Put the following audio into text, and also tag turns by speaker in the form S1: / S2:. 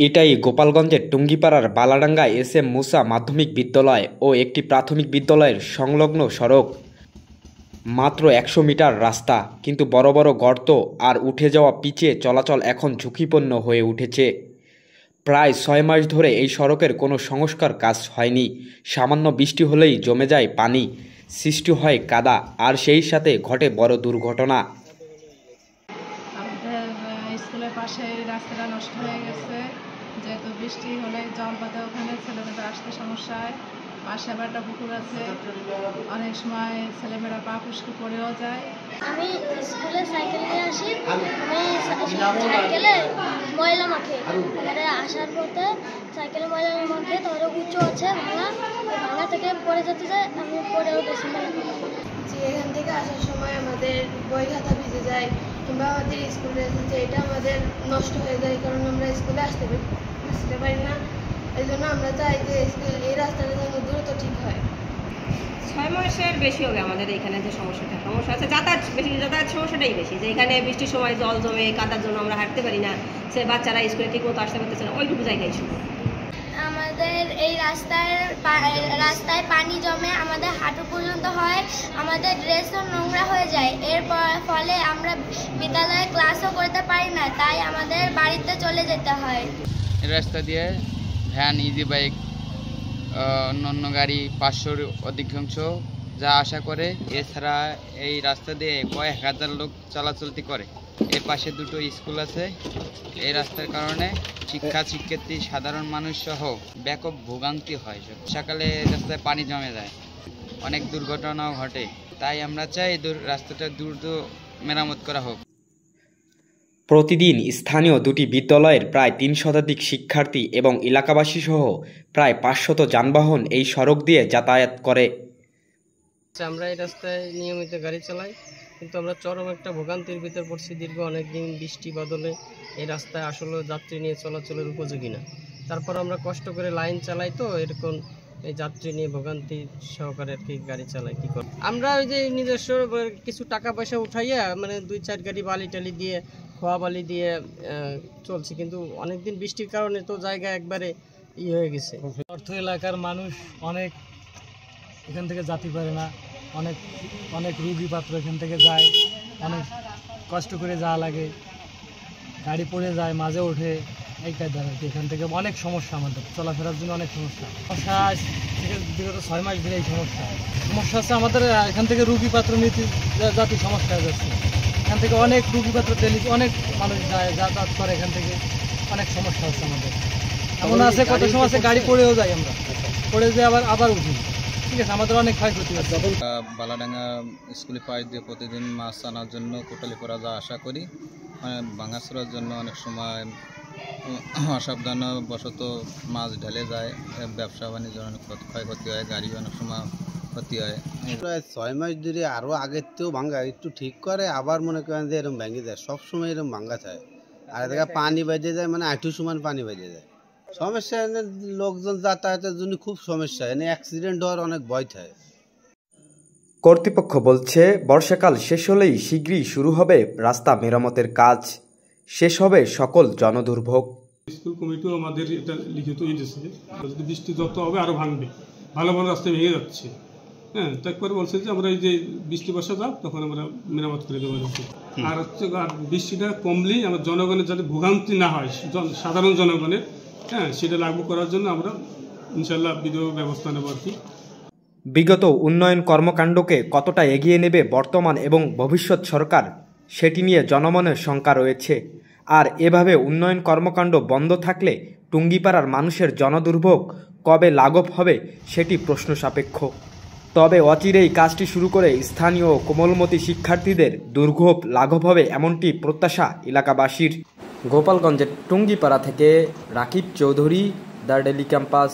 S1: এটাই গোপালগঞ্জের টুঙ্গিপাড়ার বালাডাঙ্গা এস.এম. মুসা মাধ্যমিক বিদ্যালয় ও একটি প্রাথমিক বিদ্যালয়ের সংলগ্ন সড়ক। মাত্র ১০০ মিটার রাস্তা, কিন্তু বড় বড় গর্ত আর উঠে যাওয়া পিচে চলাচল এখন ঝুঁকিপূর্ণ হয়ে উঠেছে। প্রায় ৬ মাস ধরে এই সড়কের কোনো সংস্কার কাজ হয়নি। সামান্য বৃষ্টি হলেই জমে যায় পানি, সৃষ্টি হয় কাদা, আর সেই সাথে ঘটে বড় দুর্ঘটনা।
S2: স্কুলের পাশে রাস্তাটা নষ্ট হয়ে গেছে, যেহেতু বৃষ্টি হলে জল বাঁধে, ওখানে ছেলেমেয়েরা আসতে সমস্যা হয়। পাশে আবার একটা পুকুর আছে, অনেক সময় ছেলেমেয়েরা পা ফুসকে পড়েও যায়।
S3: আমি স্কুলে সাইকেল নিয়ে আসি, আমি সাইকেলে ময়লা মাখে, এবারে আসার পথে সাইকেলে ময়লা মাখে, তারপরে উঁচু আছে ভাঙা থেকে পড়ে যেতে যায়, আমি পড়েও গেছি।
S4: যে এখান থেকে আসার সময় আমাদের বই খাতা ভিজে যায়, কিংবা আমাদের স্কুলে এসেছে এটা আমাদের নষ্ট হয়ে যায়, কারণ আমরা স্কুলে আসতে পারি না। এই জন্য আমরা চাই যে এই রাস্তাটা যেন দ্রুত ঠিক হয়।
S5: ৬ মাসের বেশি হবে আমাদের এখানে যে সমস্যা আছে, যাতায়াত সমস্যাটাই বেশি। যে এখানে বৃষ্টির সময় জল জমে, কাদার জন্য আমরা হাঁটতে পারি না, সে বাচ্চারা স্কুলে ঠিক মতো আসতে পারতেছে না, ওইটুকু জায়গায় ছিল।
S3: আমাদের এই রাস্তায় পানি জমে, আমাদের হাঁটু পর্যন্ত হয়, আমাদের ড্রেসও নোংরা হয়ে যায়। এর ফলে আমরা বিদ্যালয়ে ক্লাসও করতে পারি না, তাই আমাদের বাড়িতে চলে যেতে হয়।
S6: রাস্তা দিয়ে ভ্যান, ইজি বাইক, অন্য গাড়ি ৫০০-র অধিকাংশ যা আশা করে। এছাড়া এই রাস্তা দিয়ে কয়েক হাজার লোক চলাচলতি করে। এর পাশে দুটো স্কুল আছে। এই রাস্তার কারণে শিক্ষার্থী, সাধারণ মানুষ সহ ব্যাপক ভোগান্তি হয়। সকালে রাস্তায় পানি জমে যায়, অনেক দুর্ঘটনাও ঘটে। তাই আমরা চাই রাস্তাটা দ্রুত মেরামত করা হোক।
S1: প্রতিদিন স্থানীয় দুটি বিদ্যালয়ের প্রায় ৩ শতাধিক শিক্ষার্থী এবং এলাকাবাসী সহ প্রায় ৫০০ যানবাহন এই সড়ক দিয়ে যাতায়াত করে।
S7: আমরা এই রাস্তায় নিয়মিত গাড়ি চালাই, কিন্তু আমরা চরম একটা ভোগান্তির ভিতর পড়ছি। দীর্ঘ অনেকদিন বৃষ্টি বদলে এই রাস্তায় আসলে যাত্রী নিয়ে চলাচলের উপযোগী না। তারপর আমরা কষ্ট করে লাইন চালাই, তো এরকম এই যাত্রী নিয়ে ভোগান্তি সহকারে আর কি গাড়ি চালাই। কী করি আমরা, ওই যে নিজস্ব কিছু টাকা পয়সা উঠাইয়া, মানে ২-৪ গাড়ি বালি টালি দিয়ে, খোয়া বালি দিয়ে চলছি, কিন্তু অনেকদিন বৃষ্টির কারণে তো জায়গা একবারে হয়ে গেছে।
S8: অর্থ এলাকার মানুষ অনেক এখান থেকে যেতে পারে না, অনেক রুগী পাত্র এখান থেকে যায়, অনেক কষ্ট করে যাওয়া লাগে, গাড়ি পড়ে যায়, মাঝে ওঠে, এই কায়দার আর কি। এখান থেকে অনেক সমস্যা, আমাদের চলাফেরার জন্য অনেক সমস্যা থেকে বিগত ৬ মাস ধরে এই সমস্যা হচ্ছে আমাদের। এখান থেকে রুগী পাত্র নিতে জাতি সমস্যা হয়ে যাচ্ছে। এখান থেকে অনেক রুগী পাত্র ডেলি অনেক মানুষ যায়, যাতায়াত করে, এখান থেকে অনেক সমস্যা হচ্ছে আমাদের। এমন আছে কত সময় আছে গাড়ি পড়েও যাই, আমরা পড়ে যেয়ে আবার উঠি, ঠিক আছে, আমাদের অনেক ক্ষয়ক্ষতি হচ্ছে।
S6: বালাডাঙ্গা স্কুলের পাশ দিয়ে প্রতিদিন মাছ আনার জন্য কোটালীপাড়া যা আশা করি, ভাঙাচোরার জন্য অনেক সময় অসাবধানবশত মাছ ঢেলে যায়, ব্যবসা বাণিজ্য অনেক ক্ষয়ক্ষতি হয়, গাড়ি অনেক সময় ক্ষতি হয়।
S9: প্রায় ৬ মাস ধরে, আরও আগের থেকেও ভাঙ্গা, একটু ঠিক করে আবার মনে করেন যে এরকম ভেঙে যায়, সবসময় এরকম ভাঙ্গা থাকে। আর এদিকে পানি বেঁধে যায়, মানে আঁটু সমান পানি বেঁধে যায়। সমস্যা এনে লোকজন যাতায়াতের জন্য খুব সমস্যা, এনে অ্যাক্সিডেন্ট হওয়ার অনেক ভয় থাকে।
S1: কর্তৃপক্ষ বলছে বর্ষাকাল শেষ হলেই শীঘ্রই শুরু হবে রাস্তা মেরামতের কাজ, শেষ হবে সকল জনদুর্ভোগ।
S10: স্কুল কমিটিও আমাদের এটা লিখিত দিয়েছে, যদি বৃষ্টি যত হবে আরও ভাঙবে, ভালো ভালো রাস্তায় ভেঙে যাচ্ছে। হ্যাঁ, তারপরে বলছে যে আমরা এই যে বৃষ্টি বর্ষা যাক, তখন আমরা মেরামত করে দেবো। আর হচ্ছে বৃষ্টিটা কমলেই আমার জনগণের যাতে ভোগান্তি না হয়, সাধারণ জনগণের, হ্যাঁ, সেটা লাগু করার জন্য আমরা ইনশাল্লাহ বিধি ব্যবস্থা নেব আর কি।
S1: বিগত উন্নয়ন কর্মকাণ্ডকে কতটা এগিয়ে নেবে বর্তমান এবং ভবিষ্যৎ সরকার, সেটি নিয়ে জনমনের শঙ্কা রয়েছে। আর এভাবে উন্নয়ন কর্মকাণ্ড বন্ধ থাকলে টুঙ্গিপাড়ার মানুষের জনদুর্ভোগ কবে লাঘব হবে সেটি প্রশ্ন সাপেক্ষ। তবে অচিরেই কাজটি শুরু করে স্থানীয় কোমলমতি শিক্ষার্থীদের দুর্ভোগ লাঘব হবে এমনটি প্রত্যাশা এলাকাবাসীর। গোপালগঞ্জের টুঙ্গিপাড়া থেকে Rakib Chowdhury, the daily campus.